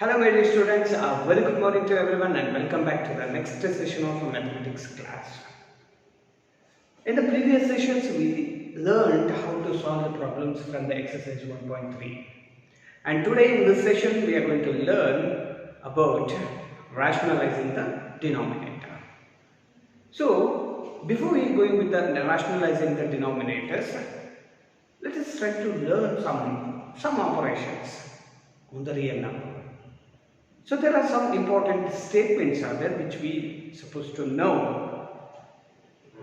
Hello my dear students, very good morning to everyone and welcome back to the next session of mathematics class. In the previous sessions we learned how to solve the problems from the exercise 1.3 and today in this session we are going to learn about rationalizing the denominator. So before we going with the rationalizing the denominators, let us try to learn some operations on the real number. So there are some important statements are there which we supposed to know.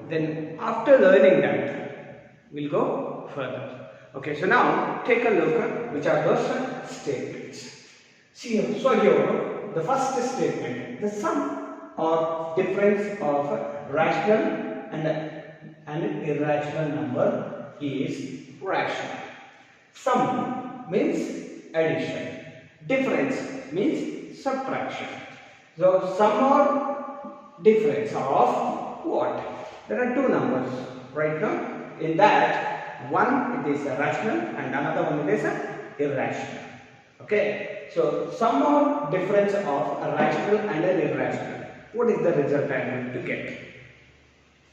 Then after learning that, we'll go further. Okay, so now take a look at which are those statements. See, so here the first statement, the sum or difference of rational and an irrational number is rational. Sum means addition. Difference means subtraction. So sum or difference of what? There are two numbers right now. In that, one it is a rational and another one it is a irrational. Okay. So sum or difference of a rational and an irrational. What is the result I am going to get?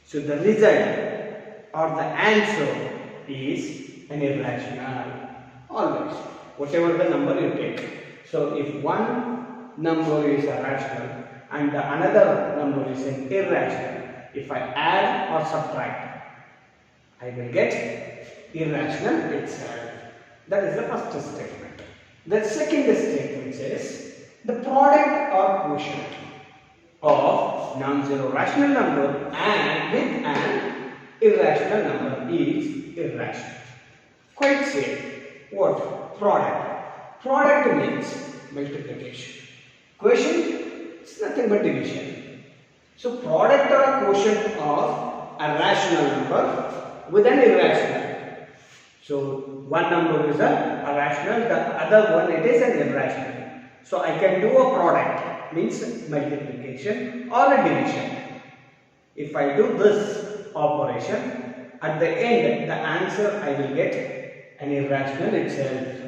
So the result or the answer is an irrational. Always. Whatever the number you take. So if one number is a rational and the another number is an irrational, if I add or subtract, I will get irrational itself. That is the first statement. The second statement says the product or quotient of non-zero rational number and with an irrational number is irrational. Quite safe. What? Product. Product means multiplication. Quotient is nothing but division. So product or quotient of a rational number with an irrational. So one number is a rational, the other one it is an irrational. So I can do a product means multiplication or a division. If I do this operation, at the end the answer I will get an irrational itself.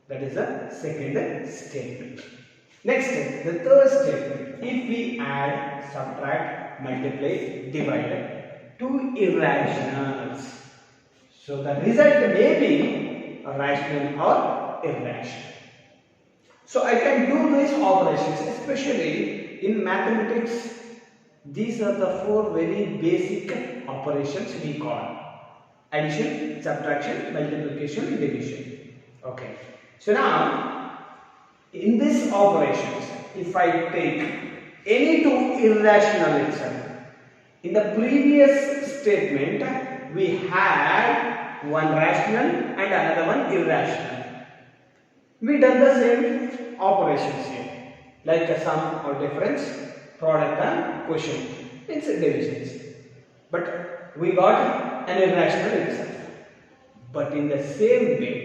That is the second statement. Next, the third statement. If we add, subtract, multiply, divide two irrationals, so the result may be a rational or irrational. So I can do these operations, especially in mathematics. These are the four very basic operations we call addition, subtraction, multiplication, division. Okay. So now, in these operations, if I take any two irrational itself, in the previous statement, we had one rational and another one irrational. We done the same operations here, like a sum or difference, product and quotient. It's divisions. But we got an irrational itself. But in the same way,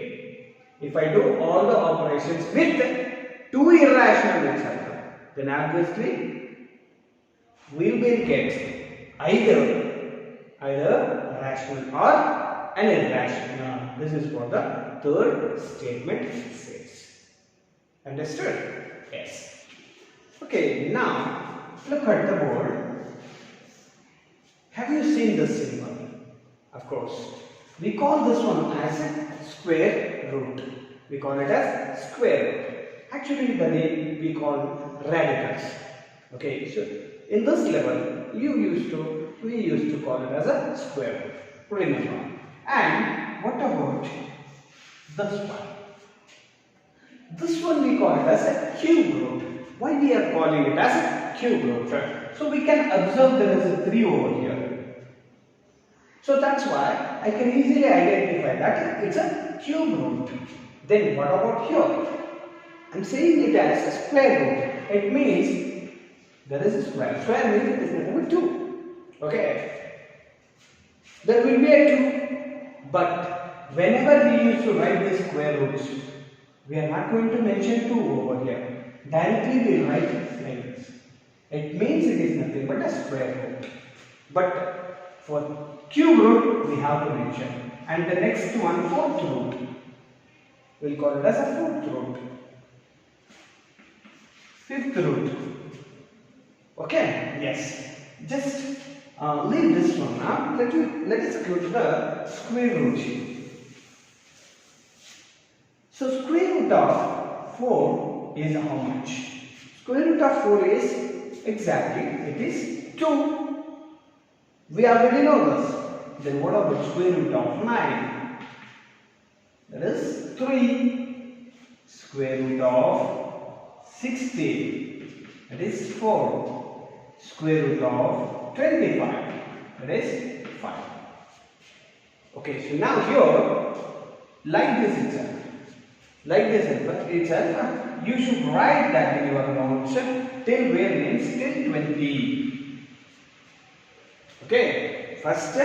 if I do all the operations with two irrational itself, then obviously we will get either rational or an irrational. This is what the third statement says. Understood? Yes. Okay, now look at the board. Have you seen this symbol? Of course. We call this one as a square root. We call it as square root. Actually, the name we call radicals. Okay, so in this level, we used to call it as a square root. Remember. And what about this one? This one we call it as a cube root. Why we are calling it as a cube root? So we can observe there is a 3 over here. So that's why I can easily identify that it's a cube root. Then what about here? I'm saying it as a square root. It means there is a square. Square means it is nothing but 2. Okay. There will be a 2. But whenever we used to write the square roots, we are not going to mention 2 over here. Directly we write it like this. It means it is nothing but a square root. But for cube root we have to mention. And the next one, fourth root. We'll call it as a fourth root. fifth root. Okay, yes. Just leave this one now. Let us go to the square root. So square root of 4 is how much? Square root of 4 is exactly, it is 2. We already know this. Then what about square root of 9? That is 3. Square root of 60. That is 4. Square root of 25. That is 5. Okay, so now here, like this itself. Like this itself, you should write that in your notes till where means till 20. Okay, first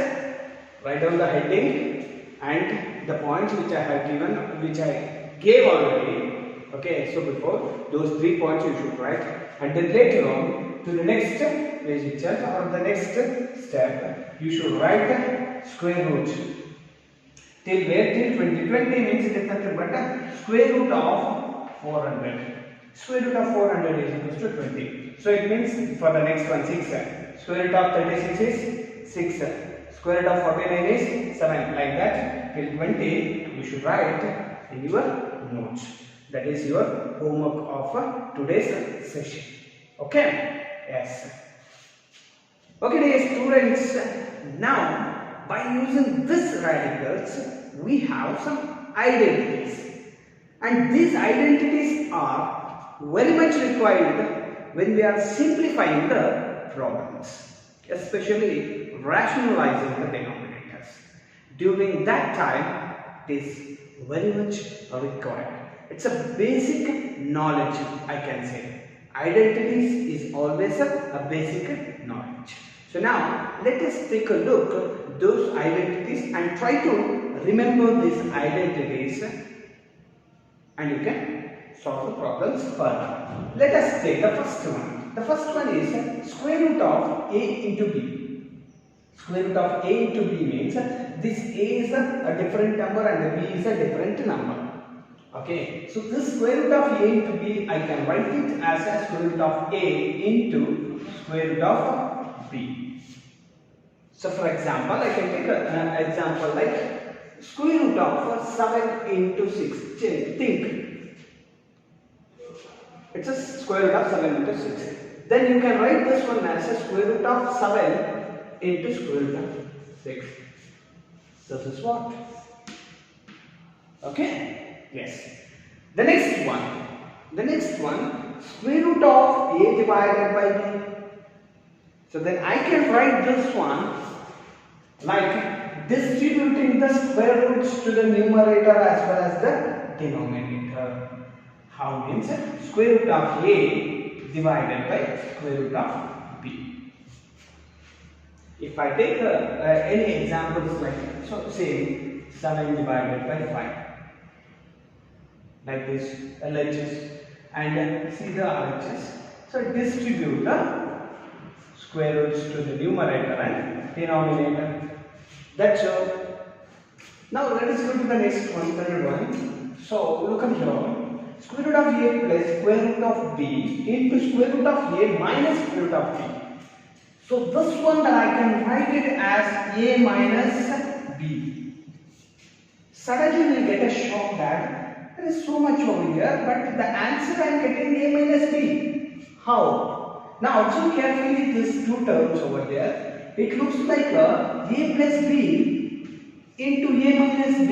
write down the heading and the points which I have given, which I gave already. Okay, so before those 3 points you should write, and then later on to the next page itself or the next step you should write square root. Till where? Till 20. 20 means it is nothing but square root of 400. Square root of 400 is equal to 20. So it means for the next one 6. Square root of 36 is 6. Square root of 49 is 7. Like that till 20 you should write in your notes. That is your homework of today's session. Okay? Yes. Okay dear students, now by using this radicals we have some identities, and these identities are very much required when we are simplifying the problems, especially rationalizing the denominators. During that time it is very much required. It's a basic knowledge, I can say. Identities is always a basic knowledge. So now let us take a look at those identities and try to remember these identities, and you can solve the problems further. Let us take the first one. The first one is square root of a into b. Square root of a into b means this a is a different number and b is a different number. Okay, so this square root of a into b, I can write it as a square root of a into square root of b. So for example, I can take an example like square root of 7 into 6. Think, it's a square root of 7 into 6. Then you can write this one as a square root of 7 into square root of 6. This is what? Okay? Yes. The next one, square root of a divided by b. So then I can write this one like distributing the square roots to the numerator as well as the denominator. How means square root of a divided by square root of b. If I take any examples like, so say 7 divided by 5. Like this, LHS, and see the RHS. So distribute the square roots to the numerator and denominator. That's all. Now let us go to the next one, third one. So look at here. Square root of a plus square root of b into square root of a minus square root of b. So this one that I can write it as a minus b. Suddenly we will get a shock that there is so much over here, but the answer I am getting a minus b. How? Now observe carefully these two terms over here. It looks like a plus b into a minus b.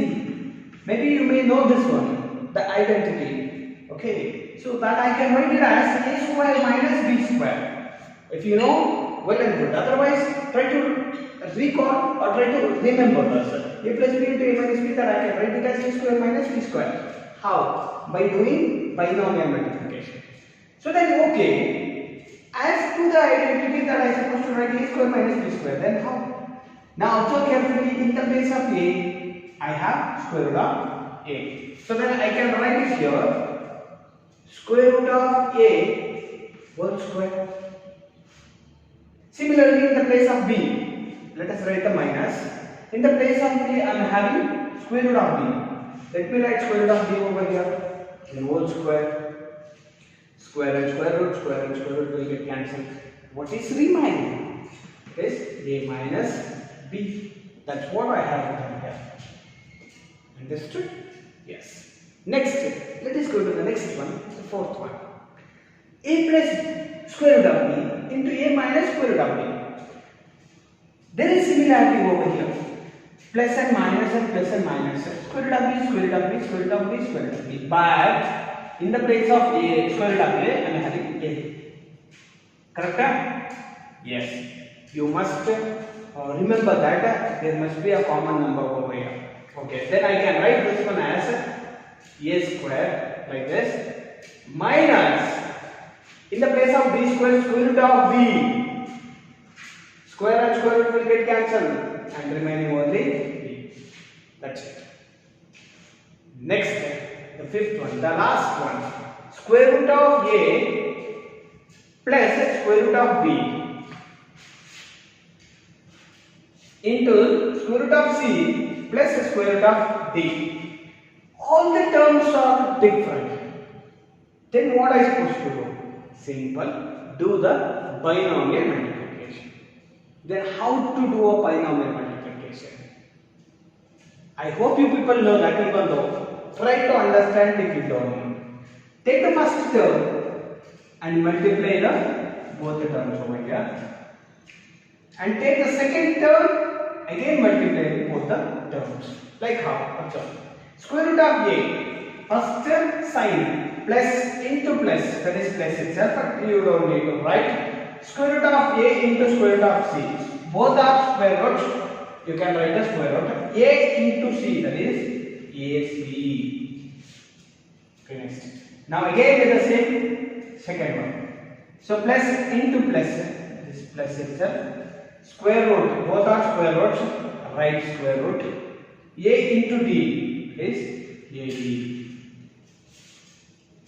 Maybe you may know this one, the identity. Okay, so that I can write it as a square minus b square. If you know, well and good. Otherwise, try to recall or try to remember this. A plus b into a minus b, that I can write it as a square minus b square. How? By doing binomial multiplication. So then, okay, as to the identity that I am supposed to write a square minus b square, then how? Now observe carefully, in the place of a, I have square root of a. So then I can write it here, square root of a whole square. Similarly, in the place of b, let us write the minus. In the place of b, I am having square root of b. Let me write square root of b over here in whole square. Square and square root will get cancelled. What is remaining? Is A minus B. That's what I have written here. Understood? Yes. Next, let us go to the next one, the fourth one. A plus square root of B into A minus square root of B. There is similarity over here. Plus and minus and plus and minus. Square root of B, square root of B, square root of B, square root of B. But in the place of A, square root of A, I am having A. Correct? Yes. You must remember that there must be a common number over here. Okay. Then I can write this one as A square like this minus in the place of B square, square root of B. Square and square root will get cancelled and remaining only B. That's it. Next, the fifth one, the last one. Square root of A plus square root of B into square root of C plus square root of D. All the terms are different. Then what I supposed to do? Simple. Do the binomial multiplication. Then how to do a binomial multiplication? I hope you people know that, even though try to understand if you don't know. Take the first term and multiply both the terms over here. And take the second term, again multiply both the terms. Like how? Observe. Square root of A, first sign plus into plus, that is plus itself, you don't need to write. Square root of A into square root of C. Both are square roots. You can write the square root. A into C, that is AC. Okay, next. Now again with the same second one. So plus into plus, this plus itself. Square root, both are square roots. Write square root. A into D is AD.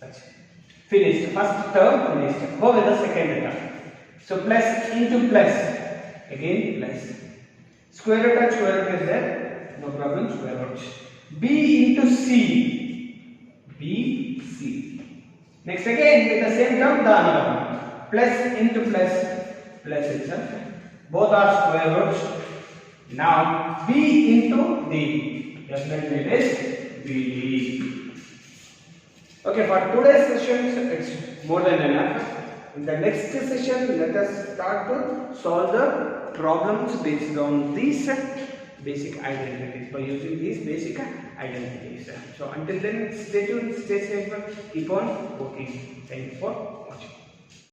That's it. Finished. First term finished. Go with the second term. So plus into plus. Again plus. Square root and square root is there. No problem. Square root. B into C. B, C. Next again with the same term, the another one. Plus into plus. Plus itself. Both are square roots. Now B into D. Definitely it is BD. Okay, for today's session it's more than enough. In the next session, let us start to solve the problems based on these basic identities, by using these basic identities. So until then, stay tuned, stay safe, keep on working. Thank you for watching.